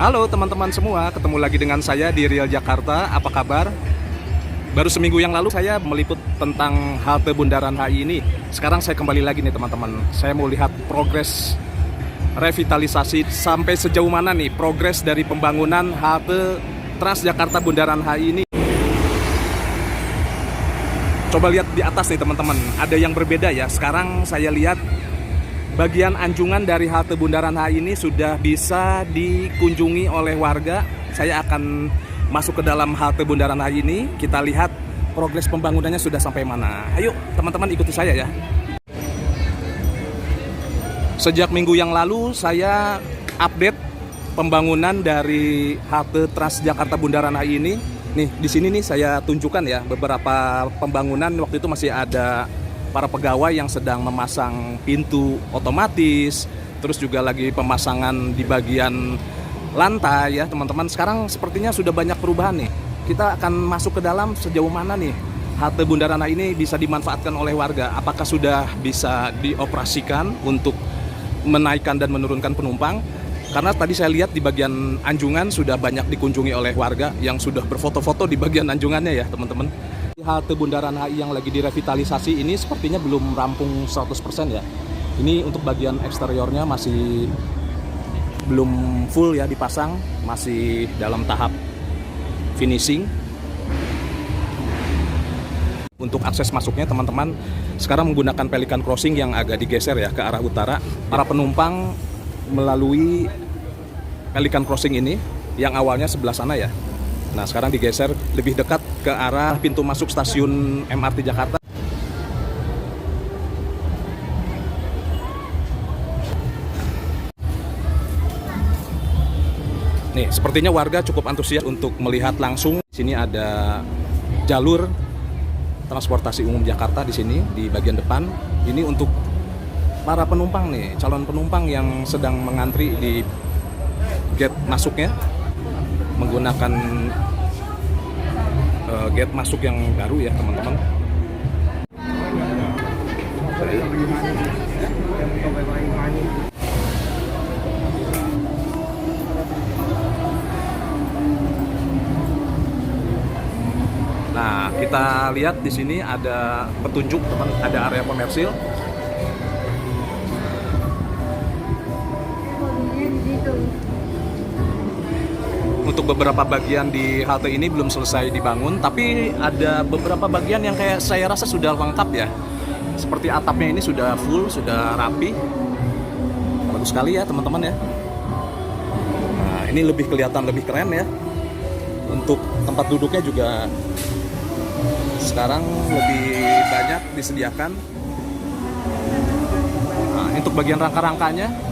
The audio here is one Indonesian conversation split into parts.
Halo teman-teman semua, ketemu lagi dengan saya di Real Jakarta. Apa kabar? Baru seminggu yang lalu saya meliput tentang halte Bundaran HI ini. Sekarang saya kembali lagi nih teman-teman. Saya mau lihat progres revitalisasi sampai sejauh mana nih progres dari pembangunan halte Transjakarta Bundaran HI ini. Coba lihat di atas nih teman-teman, ada yang berbeda ya. Sekarang saya lihat bagian anjungan dari halte Bundaran HI ini sudah bisa dikunjungi oleh warga. Saya akan masuk ke dalam halte Bundaran HI ini. Kita lihat progres pembangunannya sudah sampai mana. Ayo teman-teman ikuti saya ya. Sejak minggu yang lalu saya update pembangunan dari halte Transjakarta Bundaran HI ini. Nih di sini nih saya tunjukkan ya beberapa pembangunan. Waktu itu masih ada para pegawai yang sedang memasang pintu otomatis, terus juga lagi pemasangan di bagian lantai ya teman-teman. Sekarang sepertinya sudah banyak perubahan nih. Kita akan masuk ke dalam sejauh mana nih halte Bundaran HI ini bisa dimanfaatkan oleh warga. Apakah sudah bisa dioperasikan untuk menaikkan dan menurunkan penumpang? Karena tadi saya lihat di bagian anjungan sudah banyak dikunjungi oleh warga yang sudah berfoto-foto di bagian anjungannya ya teman-teman. Halte Bundaran HI yang lagi direvitalisasi ini sepertinya belum rampung 100% ya. Ini untuk bagian eksteriornya masih belum full ya dipasang, masih dalam tahap finishing. Untuk akses masuknya teman-teman sekarang menggunakan Pelikan Crossing yang agak digeser ya ke arah utara. Para penumpang melalui Pelikan Crossing ini yang awalnya sebelah sana ya. Nah sekarang digeser lebih dekat ke arah pintu masuk stasiun MRT Jakarta. Nih sepertinya warga cukup antusias untuk melihat langsung. Di sini ada jalur transportasi umum Jakarta di sini di bagian depan. Ini untuk para penumpang nih, calon penumpang yang sedang mengantri di gate masuknya menggunakan gate masuk yang baru ya teman-teman. Nah, kita lihat di sini ada petunjuk teman, ada area komersil. Untuk beberapa bagian di halte ini belum selesai dibangun, tapi ada beberapa bagian yang kayak saya rasa sudah lengkap ya. Seperti atapnya ini sudah full, sudah rapi. Bagus sekali ya teman-teman ya. Nah, ini lebih kelihatan lebih keren ya. Untuk tempat duduknya juga sekarang lebih banyak disediakan. Nah, untuk bagian rangka-rangkanya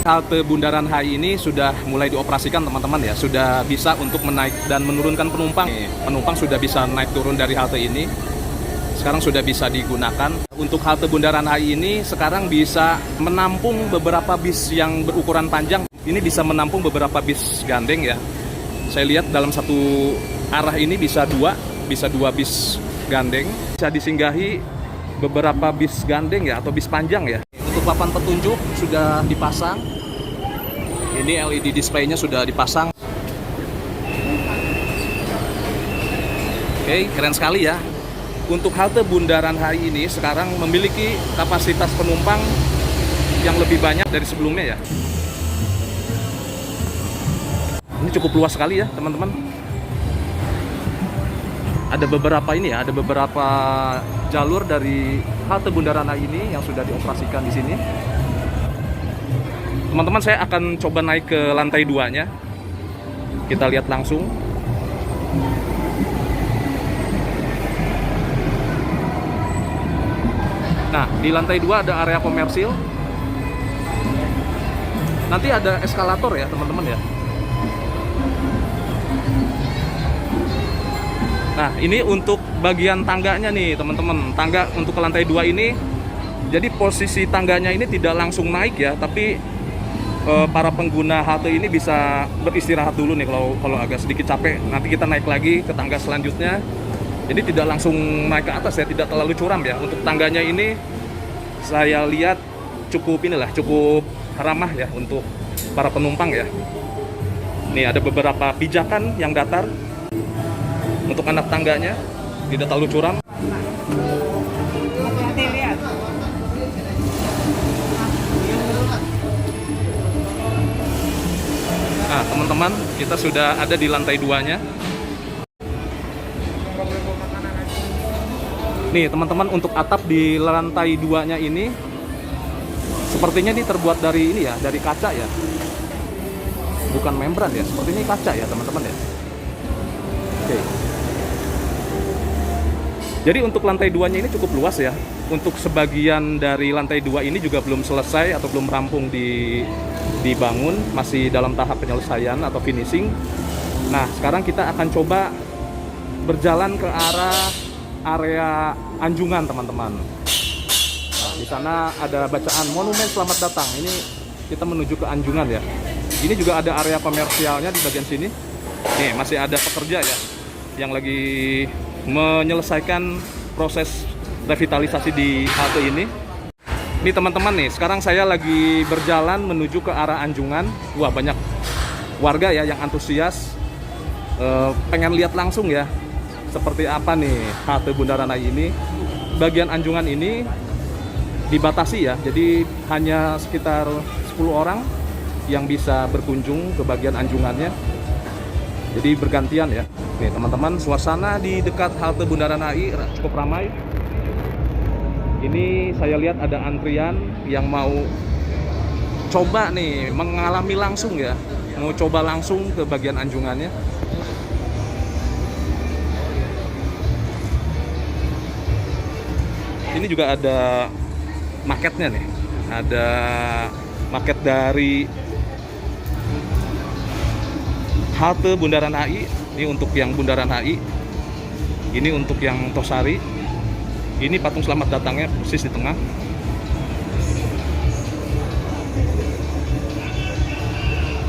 halte Bundaran HI ini sudah mulai dioperasikan teman-teman ya. Sudah bisa untuk menaik dan menurunkan penumpang. Penumpang sudah bisa naik turun dari halte ini. Sekarang sudah bisa digunakan. Untuk halte Bundaran HI ini sekarang bisa menampung beberapa bis yang berukuran panjang. Ini bisa menampung beberapa bis gandeng ya. Saya lihat dalam satu arah ini bisa dua bis gandeng. Bisa disinggahi beberapa bis gandeng ya atau bis panjang ya. Untuk papan petunjuk sudah dipasang. Ini LED display-nya sudah dipasang. Oke, keren sekali ya. Untuk halte Bundaran HI ini sekarang memiliki kapasitas penumpang yang lebih banyak dari sebelumnya ya. Ini cukup luas sekali ya teman-teman. Ada beberapa ini ya, ada beberapa jalur dari halte Bundaran HI ini yang sudah dioperasikan di sini. Teman-teman, saya akan coba naik ke lantai 2-nya. Kita lihat langsung. Nah, di lantai 2 ada area komersil. Nanti ada eskalator ya, teman-teman ya. Nah, ini untuk bagian tangganya nih, teman-teman. Tangga untuk ke lantai 2 ini. Jadi posisi tangganya ini tidak langsung naik ya, tapi para pengguna halte ini bisa beristirahat dulu nih kalau agak sedikit capek. Nanti kita naik lagi ke tangga selanjutnya. Jadi tidak langsung naik ke atas ya, tidak terlalu curam ya. Untuk tangganya ini saya lihat cukup cukup ramah ya untuk para penumpang ya. Nih ada beberapa pijakan yang datar untuk anak tangganya, tidak terlalu curam. Nah teman-teman, kita sudah ada di lantai 2-nya. Nih teman-teman, untuk atap di lantai 2-nya ini sepertinya ini terbuat dari ini ya, dari kaca ya. Bukan membran ya, sepertinya ini kaca ya teman-teman ya. Oke. Jadi untuk lantai 2-nya ini cukup luas ya. Untuk sebagian dari lantai 2 ini juga belum selesai atau belum rampung dibangun, masih dalam tahap penyelesaian atau finishing. Nah, sekarang kita akan coba berjalan ke arah area Anjungan, teman-teman. Nah, di sana ada bacaan monumen selamat datang. Ini kita menuju ke Anjungan ya. Ini juga ada area komersialnya di bagian sini. Nih, masih ada pekerja ya yang lagi menyelesaikan proses revitalisasi di halte ini. Ini teman-teman nih, sekarang saya lagi berjalan menuju ke arah Anjungan. Wah, banyak warga ya yang antusias, pengen lihat langsung ya seperti apa nih halte Bundaran HI ini. Bagian Anjungan ini dibatasi ya, jadi hanya sekitar 10 orang yang bisa berkunjung ke bagian Anjungannya. Jadi bergantian ya. Nih teman-teman, suasana di dekat halte Bundaran HI cukup ramai. Ini saya lihat ada antrian yang mau coba nih mengalami langsung ya, mau coba langsung ke bagian Anjungannya. Ini juga ada maketnya nih, ada maket dari halte Bundaran HI. Ini untuk yang Bundaran HI, ini untuk yang Tosari. Ini patung selamat datangnya persis di tengah.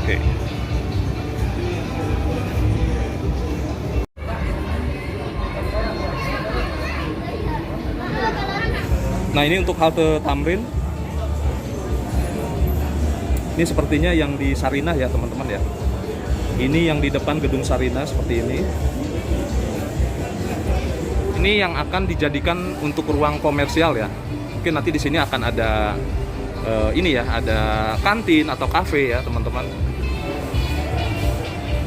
Oke. Nah, ini untuk halte Tamrin. Ini sepertinya yang di Sarinah ya, teman-teman ya. Ini yang di depan gedung Sarinah seperti ini. Ini yang akan dijadikan untuk ruang komersial ya. Mungkin nanti di sini akan ada ini ya, ada kantin atau kafe ya, teman-teman.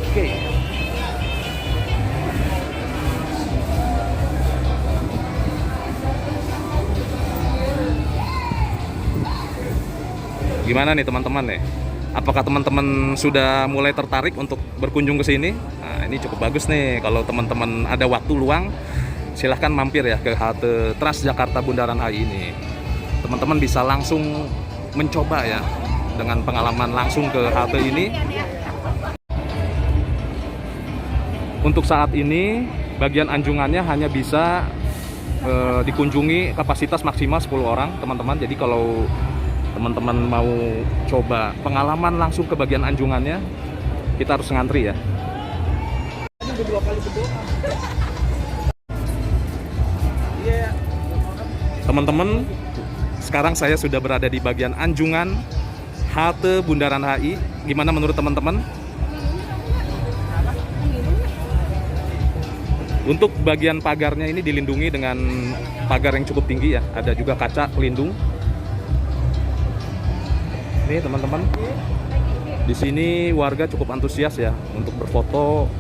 Oke. Gimana nih teman-teman nih? Apakah teman-teman sudah mulai tertarik untuk berkunjung ke sini? Nah, ini cukup bagus nih. Kalau teman-teman ada waktu luang, silahkan mampir ya ke halte Transjakarta Bundaran HI ini. Teman-teman bisa langsung mencoba ya dengan pengalaman langsung ke halte ini. Untuk saat ini bagian Anjungannya hanya bisa dikunjungi kapasitas maksimal 10 orang, teman-teman. Jadi kalau teman-teman mau coba pengalaman langsung ke bagian Anjungannya, kita harus ngantri ya. Teman-teman, sekarang saya sudah berada di bagian Anjungan halte Bundaran HI. Gimana menurut teman-teman? Untuk bagian pagarnya ini dilindungi dengan pagar yang cukup tinggi ya. Ada juga kaca pelindung. Ini teman-teman, di sini warga cukup antusias ya untuk berfoto,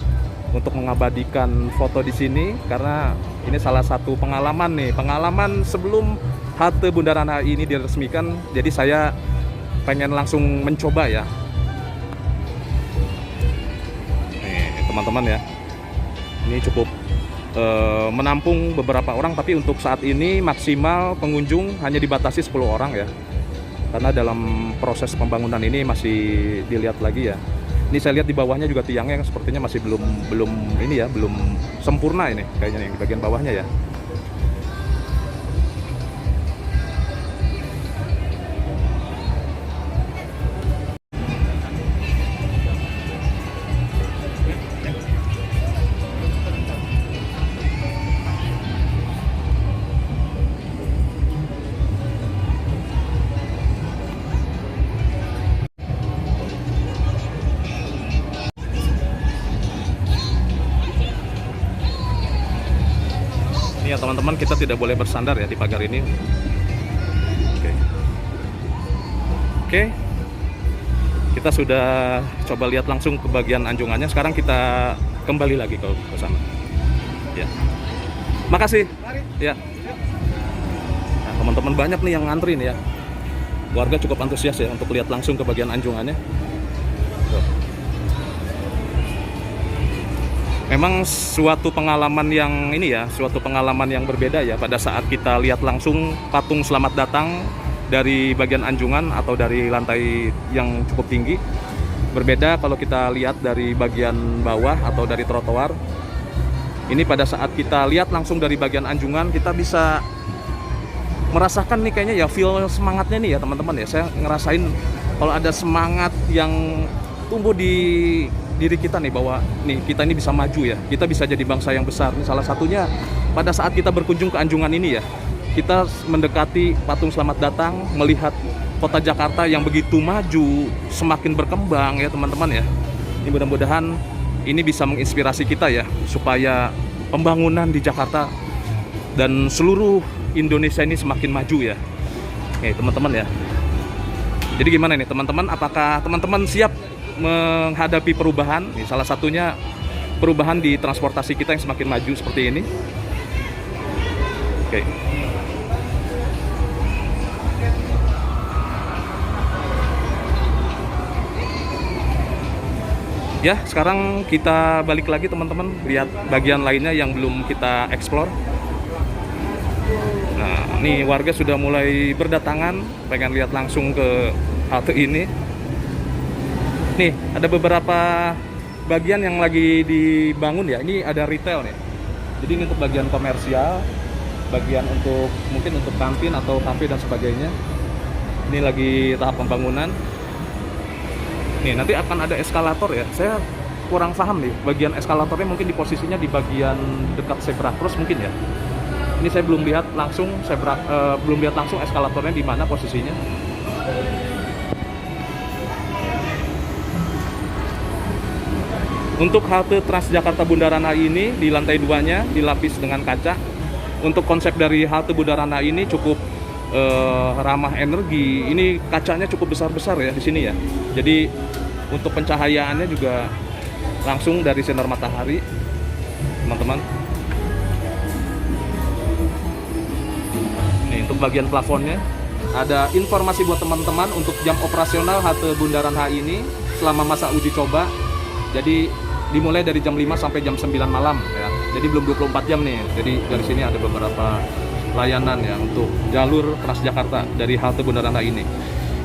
untuk mengabadikan foto di sini, karena ini salah satu pengalaman nih, pengalaman sebelum halte Bundaran HI ini diresmikan. Jadi saya pengen langsung mencoba ya. Nih teman-teman ya, ini cukup menampung beberapa orang, tapi untuk saat ini maksimal pengunjung hanya dibatasi 10 orang ya. Karena dalam proses pembangunan ini masih dilihat lagi ya. Ini saya lihat di bawahnya juga tiangnya sepertinya masih belum ini ya, belum sempurna ini kayaknya nih di bagian bawahnya ya. teman-teman, kita tidak boleh bersandar ya di pagar ini. Oke. Oke. Kita sudah coba lihat langsung ke bagian anjungannya. Sekarang kita kembali lagi ke sana. Ya. Makasih. Ya. Nah, teman-teman banyak nih yang ngantri nih ya. Warga cukup antusias ya untuk lihat langsung ke bagian anjungannya. Tuh. Memang suatu pengalaman yang ini ya, suatu pengalaman yang berbeda ya pada saat kita lihat langsung patung selamat datang dari bagian anjungan atau dari lantai yang cukup tinggi. Berbeda kalau kita lihat dari bagian bawah atau dari trotoar. Ini pada saat kita lihat langsung dari bagian anjungan, kita bisa merasakan nih kayaknya ya feel semangatnya nih ya teman-teman ya. Saya ngerasain kalau ada semangat yang tumbuh di diri kita nih, bahwa nih kita ini bisa maju ya, kita bisa jadi bangsa yang besar. Ini salah satunya pada saat kita berkunjung ke anjungan ini ya, kita mendekati patung selamat datang, melihat kota Jakarta yang begitu maju, semakin berkembang ya teman-teman ya. Ini mudah-mudahan ini bisa menginspirasi kita ya, supaya pembangunan di Jakarta dan seluruh Indonesia ini semakin maju ya. Oke teman-teman ya. Jadi gimana nih teman-teman, apakah teman-teman siap menghadapi perubahan? Nih, salah satunya perubahan di transportasi kita yang semakin maju seperti ini. Oke. Ya, sekarang kita balik lagi teman-teman, lihat bagian lainnya yang belum kita explore. Nah, nih warga sudah mulai berdatangan, pengen lihat langsung ke halte ini. Nih, ada beberapa bagian yang lagi dibangun ya. Ini ada retail nih. Jadi ini untuk bagian komersial, bagian untuk mungkin untuk kantin atau kafe dan sebagainya. Ini lagi tahap pembangunan. Nih, nanti akan ada eskalator ya. Saya kurang paham nih, bagian eskalatornya mungkin di posisinya di bagian dekat zebra cross mungkin ya. Ini saya belum lihat langsung eskalatornya di mana posisinya. Untuk halte Transjakarta Bundaran HI ini di lantai 2-nya dilapis dengan kaca. Untuk konsep dari halte Bundaran HI ini cukup ramah energi. Ini kacanya cukup besar-besar ya di sini ya. Jadi untuk pencahayaannya juga langsung dari sinar matahari, teman-teman. Nih untuk bagian plafonnya ada informasi buat teman-teman untuk jam operasional halte Bundaran HI ini selama masa uji coba. Jadi dimulai dari jam 5 sampai jam 9 malam ya. Jadi belum 24 jam nih. Jadi dari sini ada beberapa layanan ya untuk jalur Transjakarta dari halte Bundaran HI ini.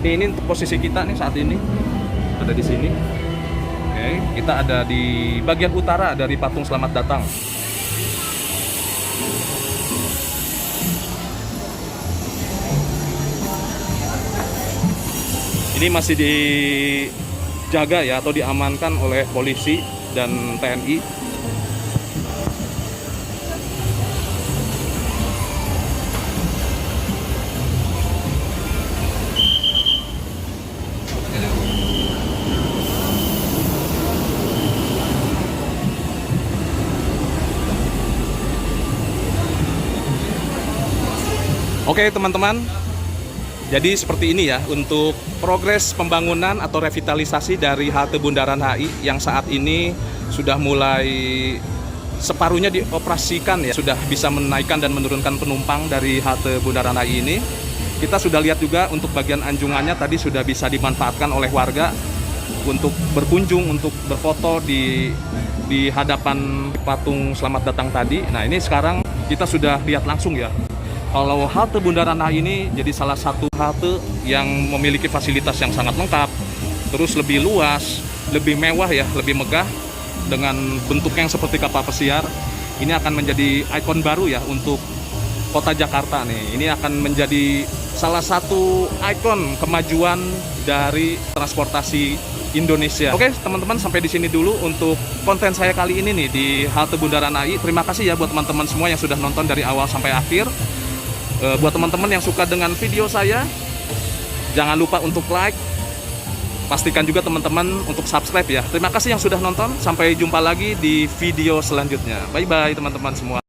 Ini untuk posisi kita nih saat ini ada di sini. Oke, kita ada di bagian utara dari patung selamat datang. Ini masih dijaga ya atau diamankan oleh polisi dan TNI. Oke teman-teman, jadi seperti ini ya untuk progres pembangunan atau revitalisasi dari halte Bundaran HI yang saat ini sudah mulai separuhnya dioperasikan ya, sudah bisa menaikkan dan menurunkan penumpang dari halte Bundaran HI ini. Kita sudah lihat juga untuk bagian anjungannya tadi sudah bisa dimanfaatkan oleh warga untuk berkunjung, untuk berfoto di hadapan patung selamat datang tadi. Nah ini sekarang kita sudah lihat langsung ya. Kalau halte Bundaran HI ini jadi salah satu halte yang memiliki fasilitas yang sangat lengkap, terus lebih luas, lebih mewah ya, lebih megah, dengan bentuk yang seperti kapal pesiar. Ini akan menjadi ikon baru ya untuk kota Jakarta nih. Ini akan menjadi salah satu ikon kemajuan dari transportasi Indonesia. Oke teman-teman, sampai di sini dulu untuk konten saya kali ini nih di halte Bundaran HI. Terima kasih ya buat teman-teman semua yang sudah nonton dari awal sampai akhir. Buat teman-teman yang suka dengan video saya, jangan lupa untuk like. Pastikan juga teman-teman untuk subscribe ya. Terima kasih yang sudah nonton. Sampai jumpa lagi di video selanjutnya. Bye-bye teman-teman semua.